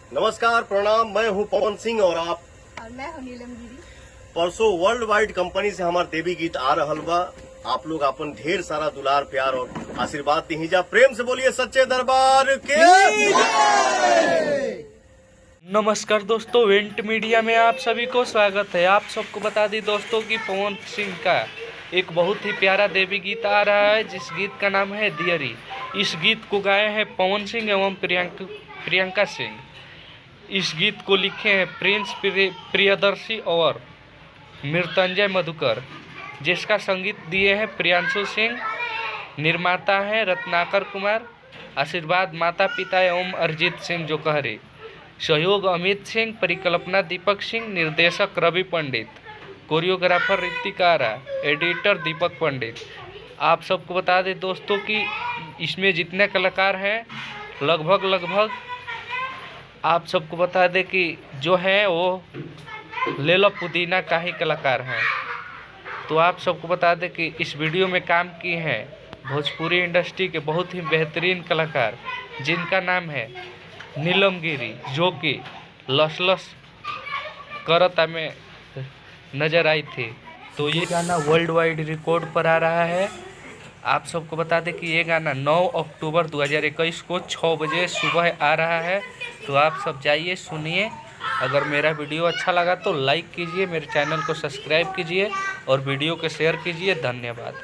नमस्कार प्रणाम, मैं हूं पवन सिंह और मैं हूं नीलम गिरी। परसों वर्ल्ड वाइड कंपनी से हमार देवी गीत आ रहल बा। आप लोग अपन ढेर सारा दुलार प्यार और आशीर्वाद दीजिए। प्रेम से बोलिए सच्चे दरबार के। नमस्कार दोस्तों, वेंट मीडिया में आप सभी को स्वागत है। आप सबको बता दी दोस्तों कि पवन सिंह का एक बहुत ही प्यारा देवी गीत आ रहा है, जिस गीत का नाम है दियरी। इस गीत को गाए हैं पवन सिंह एवं प्रियंका सिंह। इस गीत को लिखे हैं प्रिंस प्रियदर्शी और मृत्युंजय मधुकर, जिसका संगीत दिए हैं प्रियांशु सिंह। निर्माता हैं रत्नाकर कुमार। आशीर्वाद माता पिता एवं अरिजीत सिंह जोकहरे। सहयोग अमित सिंह। परिकल्पना दीपक सिंह। निर्देशक रवि पंडित। कोरियोग्राफर ऋतिक आरा। एडिटर दीपक पंडित। आप सबको बता दें दोस्तों कि इसमें जितने कलाकार हैं लगभग आप सबको बता दें कि जो है वो ले लो पुदीना का ही कलाकार हैं। तो आप सबको बता दें कि इस वीडियो में काम किए हैं भोजपुरी इंडस्ट्री के बहुत ही बेहतरीन कलाकार, जिनका नाम है नीलम गिरी, जो कि लस लस करता में नज़र आई थी। तो ये गाना वर्ल्ड वाइड रिकॉर्ड पर आ रहा है। आप सबको बता दें कि ये गाना 9 अक्टूबर 2021 को 6 बजे सुबह आ रहा है। तो आप सब जाइए सुनिए। अगर मेरा वीडियो अच्छा लगा तो लाइक कीजिए, मेरे चैनल को सब्सक्राइब कीजिए और वीडियो को शेयर कीजिए। धन्यवाद।